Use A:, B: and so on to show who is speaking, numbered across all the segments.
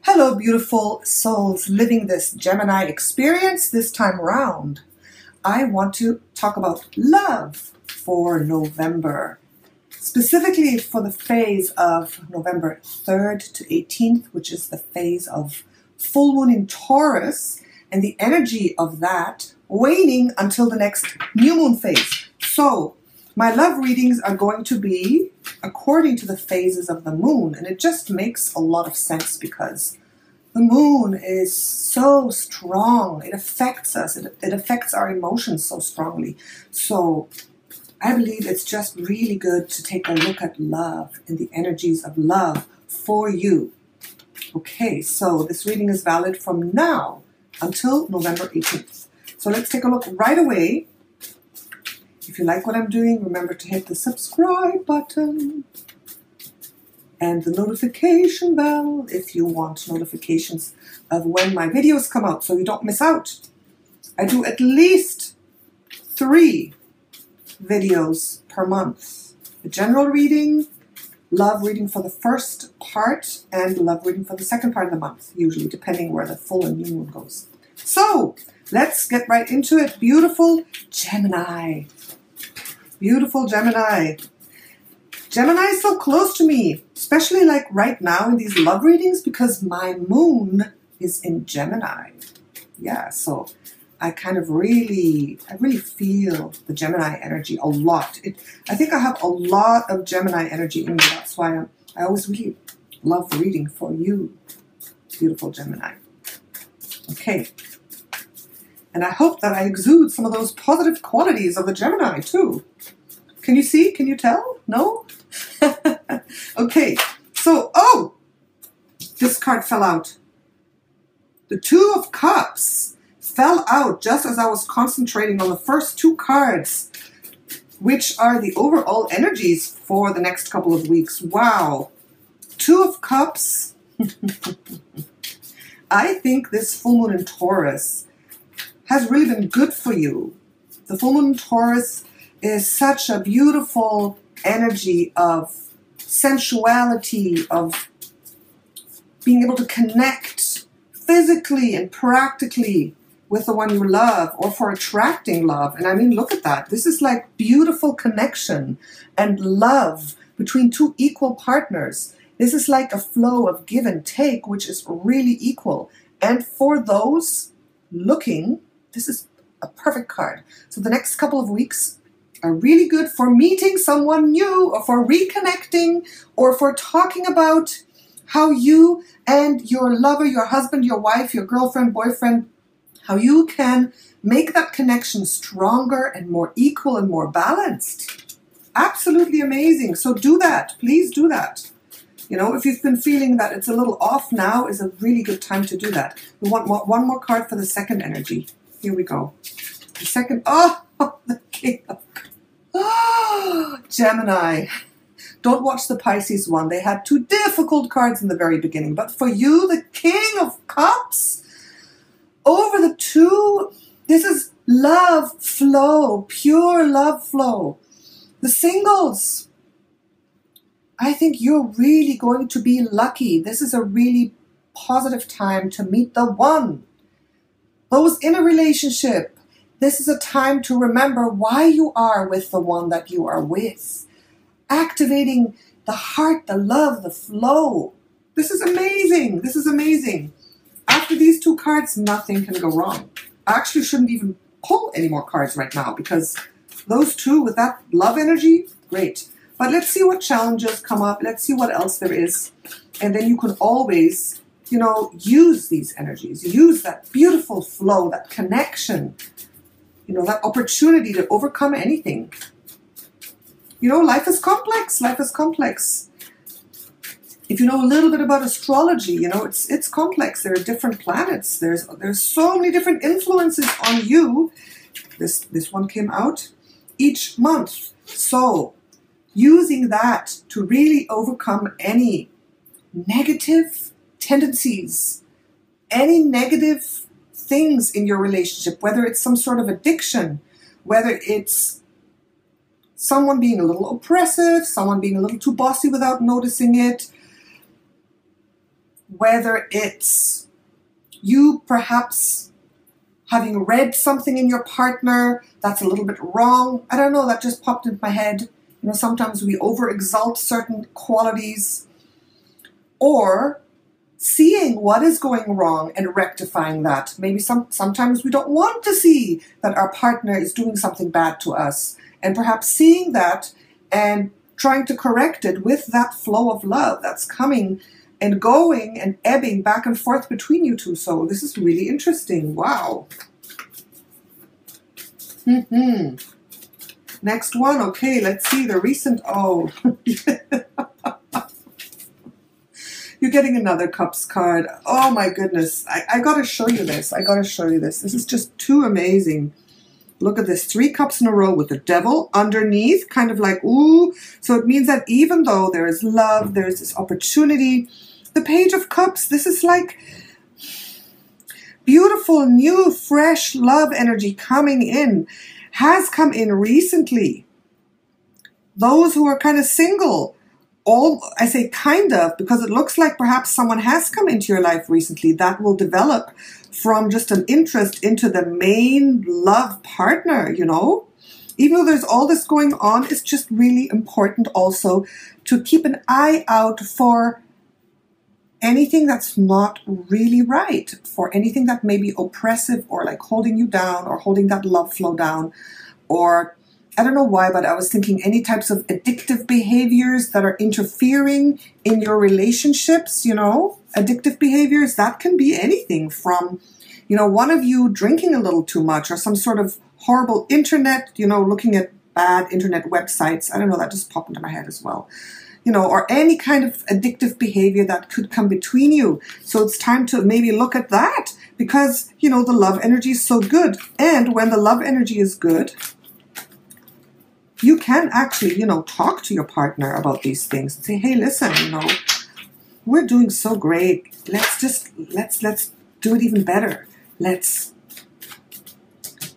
A: Hello, beautiful souls living this Gemini experience this time around. I want to talk about love for November, specifically for the phase of November 3rd to 18th, which is the phase of full moon in Taurus, and the energy of that waning until the next new moon phase. So my love readings are going to be according to the phases of the moon, and it just makes a lot of sense because the moon is so strong. It affects us. It affects our emotions so strongly. So I believe it's just really good to take a look at love and the energies of love for you. Okay, so this reading is valid from now until November 18th. So let's take a look right away. If you like what I'm doing, remember to hit the subscribe button and the notification bell if you want notifications of when my videos come out so you don't miss out. I do at least 3 videos per month. A general reading, love reading for the first part, and love reading for the second part of the month, usually depending where the full and new moon goes. So let's get right into it. Beautiful Gemini. Beautiful Gemini. Gemini is so close to me, especially like right now in these love readings because my moon is in Gemini. Yeah, so I really feel the Gemini energy a lot. I think I have a lot of Gemini energy in me. That's why I always really love reading for you, beautiful Gemini. Okay. And I hope that I exude some of those positive qualities of the Gemini too. Can you see? Can you tell? No? Okay. So, this card fell out. The Two of Cups fell out just as I was concentrating on the first 2 cards, which are the overall energies for the next couple of weeks. Wow. 2 of Cups. I think this full moon in Taurus has really been good for you. The full moon in Taurus is such a beautiful energy of sensuality, of being able to connect physically and practically with the one you love, or for attracting love. And I mean, look at that. This is like beautiful connection and love between 2 equal partners. This is like a flow of give and take, which is really equal. And for those looking, this is a perfect card. So the next couple of weeks are really good for meeting someone new, or for reconnecting, or for talking about how you and your lover, your husband, your wife, your girlfriend, boyfriend, how you can make that connection stronger and more equal and more balanced. Absolutely amazing. So do that. Please do that. You know, if you've been feeling that it's a little off, now is a really good time to do that. We want one more card for the second energy. Here we go. The second, the King of Cups. Gemini. Don't watch the Pisces one. They had 2 difficult cards in the very beginning. But for you, the King of Cups, over the 2, this is love flow, pure love flow. The singles, I think you're really going to be lucky. This is a really positive time to meet the one. Those in a relationship, this is a time to remember why you are with the one that you are with. Activating the heart, the love, the flow. This is amazing. This is amazing. After these 2 cards, nothing can go wrong. I actually shouldn't even pull any more cards right now because those 2 with that love energy, great. But let's see what challenges come up. Let's see what else there is. And then you can always, use these energies. Use that beautiful flow, that connection, that opportunity to overcome anything. Life is complex. Life is complex. If you know a little bit about astrology, it's complex. There are different planets. There's so many different influences on you. This one came out each month. So using that to really overcome any negative tendencies, any negative things in your relationship, whether it's some sort of addiction, whether it's someone being a little oppressive, someone being a little too bossy without noticing it, whether it's you perhaps having read something in your partner that's a little bit wrong. I don't know, that just popped into my head. You know, sometimes we over-exalt certain qualities. Or seeing what is going wrong and rectifying that. Maybe sometimes we don't want to see that our partner is doing something bad to us. And perhaps seeing that and trying to correct it with that flow of love that's coming and going and ebbing back and forth between you two. So this is really interesting. Wow. Next one. Okay, let's see the recent. Oh. You're getting another Cups card. Oh my goodness. I got to show you this. I got to show you this. This is just too amazing. Look at this. 3 cups in a row with the devil underneath. Kind of like, ooh. So it means that even though there is love, there's this opportunity. The Page of Cups, this is like beautiful, new, fresh love energy coming in. Has come in recently. Those who are kind of single. I say kind of, because it looks like perhaps someone has come into your life recently that will develop from just an interest into the main love partner, you know. Even though there's all this going on, it's just really important also to keep an eye out for anything that's not really right, for anything that may be oppressive or like holding you down or holding that love flow down, or I don't know why, but I was thinking any types of addictive behaviors that are interfering in your relationships, you know, addictive behaviors, that can be anything from, you know, one of you drinking a little too much or some sort of horrible internet, you know, looking at bad internet websites. I don't know, that just popped into my head as well. You know, or any kind of addictive behavior that could come between you. So it's time to maybe look at that because, you know, the love energy is so good. And when the love energy is good, you can actually, you know, talk to your partner about these things and say, hey, listen, you know, we're doing so great. Let's do it even better. Let's,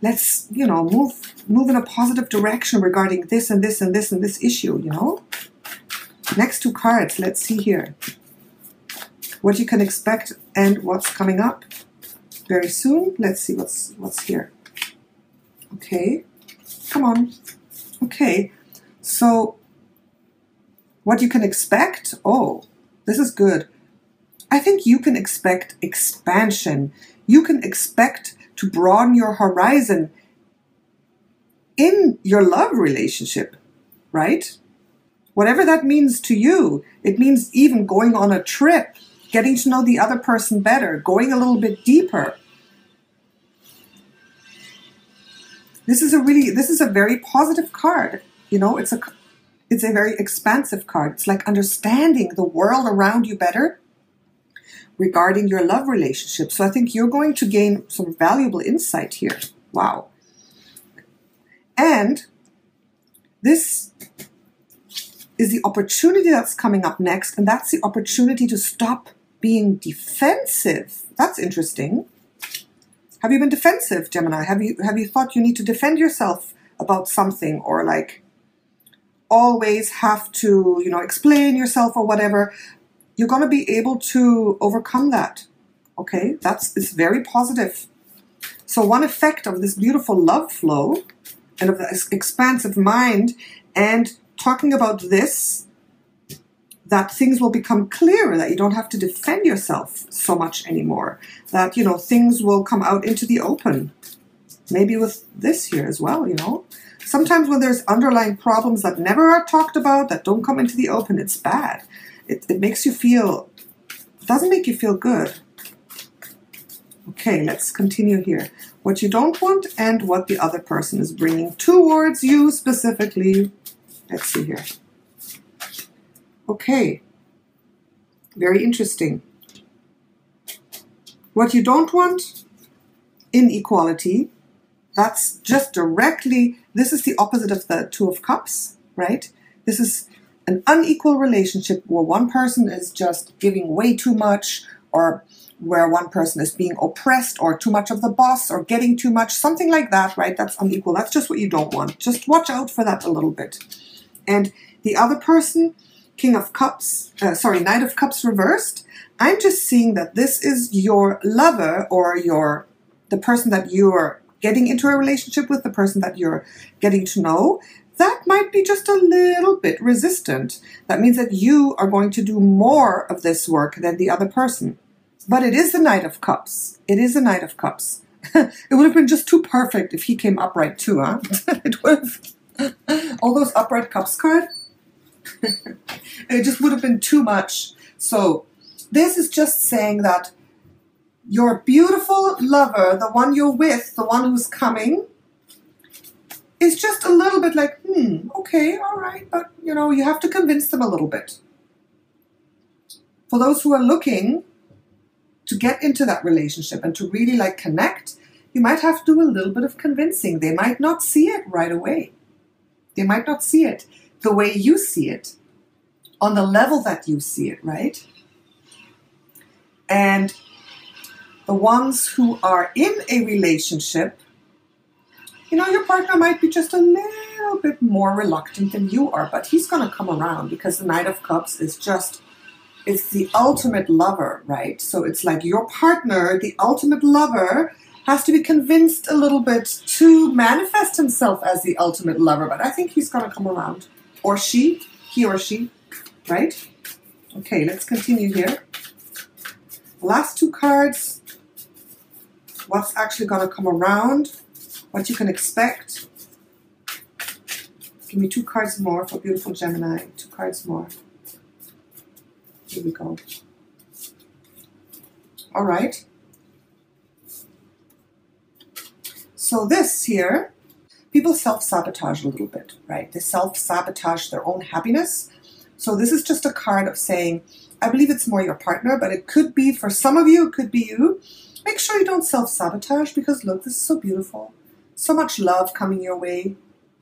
A: you know, move in a positive direction regarding this and this and this and this issue, you know. Next 2 cards, let's see here. What you can expect and what's coming up very soon. Let's see what's here. Okay, come on. Okay, so what you can expect, oh, this is good. I think you can expect expansion. You can expect to broaden your horizon in your love relationship, right? Whatever that means to you, it means even going on a trip, getting to know the other person better, going a little bit deeper. This is a very positive card. You know, it's a very expansive card. It's like understanding the world around you better regarding your love relationship. So I think you're going to gain some valuable insight here. Wow. And this is the opportunity that's coming up next, and that's the opportunity to stop being defensive. That's interesting. Have you been defensive, Gemini? Have you thought you need to defend yourself about something, or like always have to, you know, explain yourself or whatever? You're going to be able to overcome that. Okay, it's very positive. So one effect of this beautiful love flow and of this expansive mind and talking about this, that things will become clearer, that you don't have to defend yourself so much anymore, that, you know, things will come out into the open. Maybe with this here as well, you know. Sometimes when there's underlying problems that never are talked about, that don't come into the open, it's bad. It makes you feel, it doesn't make you feel good. Okay, let's continue here. What you don't want and what the other person is bringing towards you specifically. Let's see here. Okay, very interesting. What you don't want, inequality. That's just directly, this is the opposite of the 2 of Cups, right? This is an unequal relationship where one person is just giving way too much, or where one person is being oppressed, or too much of the boss, or getting too much, something like that, right? That's unequal. That's just what you don't want. Just watch out for that a little bit. And the other person, Knight of Cups reversed, I'm just seeing that this is your lover or the person that you're getting into a relationship with, the person that you're getting to know, that might be just a little bit resistant. That means that you are going to do more of this work than the other person. But it is the Knight of Cups. It is the Knight of Cups. It would have been just too perfect if he came upright too, huh? It would have. All those upright cups card. It just would have been too much. So this is just saying that your beautiful lover, the one you're with, the one who's coming, is just a little bit like, okay, all right, but you have to convince them a little bit. For those who are looking to get into that relationship and to really connect, you might have to do a little bit of convincing. They might not see it right away. They might not see it the way you see it, on the level that you see it, right? And the ones who are in a relationship, your partner might be just a little bit more reluctant than you are, but he's going to come around because the Knight of Cups is it's the ultimate lover, right? So it's like your partner, the ultimate lover, has to be convinced a little bit to manifest himself as the ultimate lover, but I think he's going to come around. Or he or she, right? Okay, let's continue here. Last two cards. What's actually going to come around? What you can expect. Give me 2 cards more for beautiful Gemini. 2 cards more. Here we go. All right. So this here, people self-sabotage a little bit, right? They self-sabotage their own happiness. So this is just a card of saying, I believe it's more your partner, but it could be, for some of you, it could be you. Make sure you don't self-sabotage because look, this is so beautiful. So much love coming your way.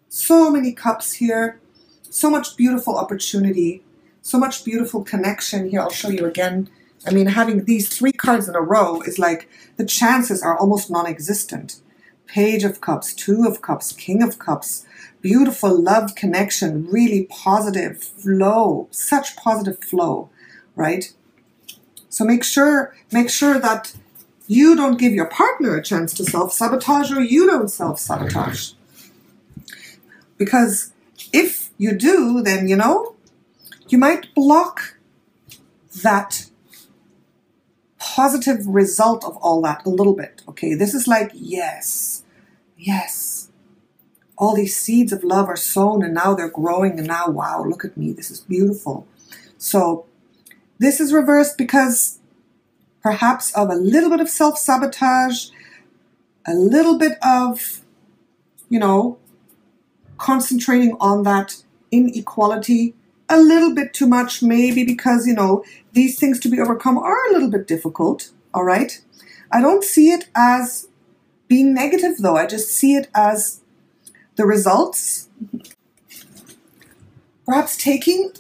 A: So many cups here. So much beautiful opportunity. So much beautiful connection here. I'll show you again. I mean, having these 3 cards in a row is like the chances are almost non-existent. Page of Cups, 2 of Cups, King of Cups. Beautiful love connection. Really positive flow. Such positive flow, right? So make sure that you don't give your partner a chance to self-sabotage, or you don't self-sabotage. Because if you do, then, you might block that positive result of all that a little bit. Okay, this is like, yes, all these seeds of love are sown and now they're growing and now, wow, look at me, this is beautiful. So this is reversed because perhaps of a little bit of self-sabotage, a little bit of, concentrating on that inequality, a little bit too much, maybe because, these things to be overcome are a little bit difficult, all right? I don't see it as being negative, though. I just see it as the results. Perhaps taking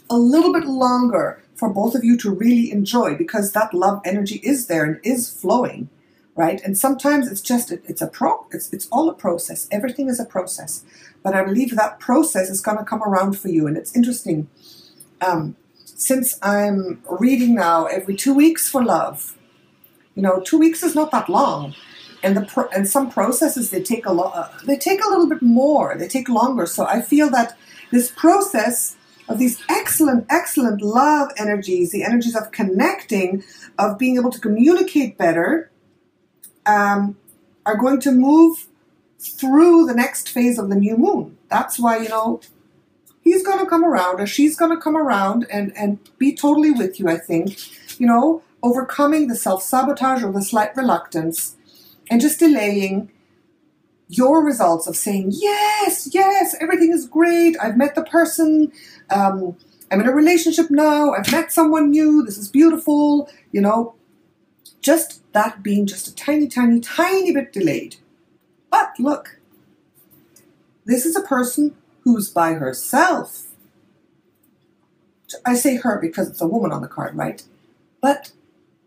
A: a little bit longer for both of you to really enjoy, because that love energy is there and is flowing, right? And sometimes it's just, it's all a process. Everything is a process. But I believe that process is going to come around for you. And it's interesting. Since I'm reading now every 2 weeks for love, 2 weeks is not that long. And some processes, they take a little bit more. They take longer. So I feel that this process of these excellent, excellent love energies, the energies of connecting, of being able to communicate better, are going to move through the next phase of the new moon. That's why, he's going to come around, or she's going to come around and be totally with you, I think, overcoming the self-sabotage or the slight reluctance and just delaying your results of saying, yes, everything is great. I've met the person. I'm in a relationship now. I've met someone new. This is beautiful. Just that being just a tiny, tiny, tiny bit delayed. But look, this is a person who's by herself. I say her because it's a woman on the card, right? But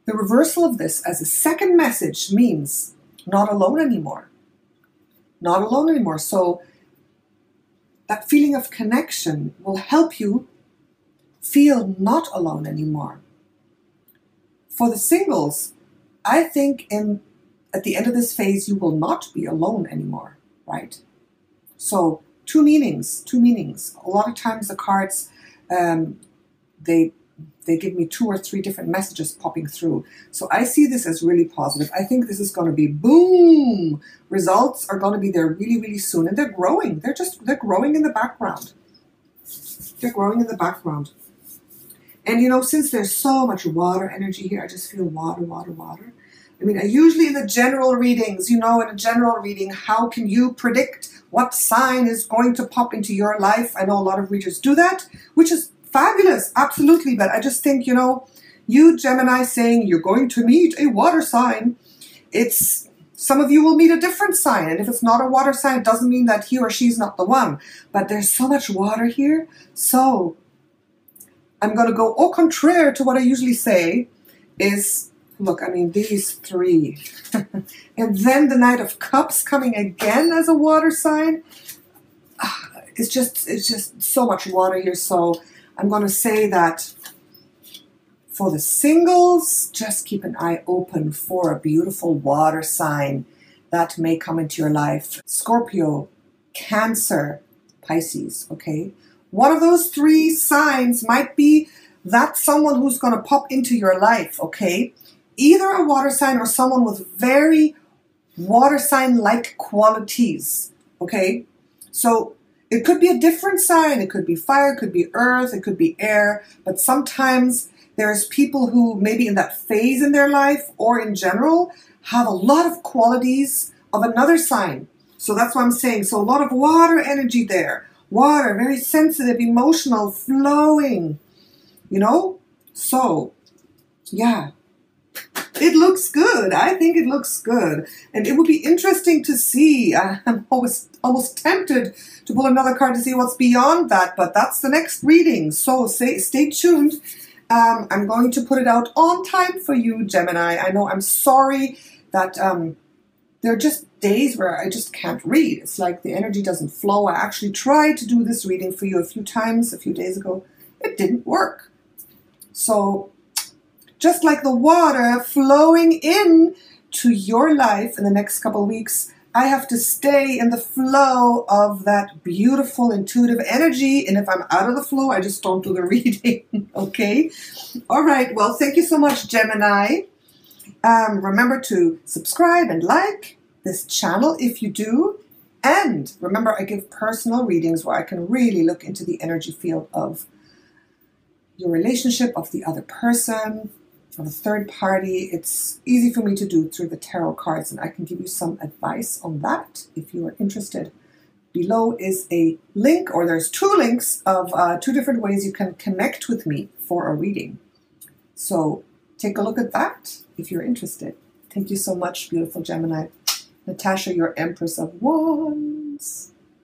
A: the reversal of this as a second message means not alone anymore. Not alone anymore. So that feeling of connection will help you feel not alone anymore. For the singles, I think at the end of this phase, you will not be alone anymore, right? So two meanings. A lot of times the cards, they give me 2 or 3 different messages popping through. So I see this as really positive. I think this is going to be boom. Results are going to be there really, really soon. And they're growing. They're growing in the background. They're growing in the background. And you know, since there's so much water energy here, I just feel water, water, water. I mean, usually in the general readings, you know, in a general reading, how can you predict what sign is going to pop into your life? I know a lot of readers do that, which is fabulous, absolutely. But I just think, you know, you Gemini saying you're going to meet a water sign, some of you will meet a different sign. And if it's not a water sign, it doesn't mean that he or she's not the one. But there's so much water here. So I'm going to go au contraire to what I usually say is, look, I mean, these 3. And then the Knight of Cups coming again as a water sign. It's just so much water here. So I'm going to say that for the singles, just keep an eye open for a beautiful water sign that may come into your life. Scorpio, Cancer, Pisces, okay? One of those 3 signs might be that someone who's going to pop into your life, okay? Either a water sign or someone with very water sign-like qualities, okay? So it could be a different sign. It could be fire, it could be earth, it could be air. But sometimes there's people who maybe in that phase in their life or in general have a lot of qualities of another sign. So that's what I'm saying. So a lot of water energy there. Water, very sensitive, emotional, flowing, you know? So, yeah. It looks good. I think it looks good. And it would be interesting to see. I'm almost tempted to pull another card to see what's beyond that, but that's the next reading. So stay tuned. I'm going to put it out on time for you, Gemini. I know I'm sorry that there are just days where I just can't read. It's like the energy doesn't flow. I actually tried to do this reading for you a few times a few days ago. It didn't work. So just like the water flowing in to your life in the next couple of weeks, I have to stay in the flow of that beautiful intuitive energy. And if I'm out of the flow, I just don't do the reading. Okay? All right. Well, thank you so much, Gemini. Remember to subscribe and like this channel if you do. And remember, I give personal readings where I can really look into the energy field of your relationship, of the other person, of a third party. It's easy for me to do through the tarot cards, and I can give you some advice on that if you are interested. Below is a link, or there's 2 links of 2 different ways you can connect with me for a reading. So take a look at that if you're interested. Thank you so much, beautiful Gemini. Natasha, your Empress of Wands.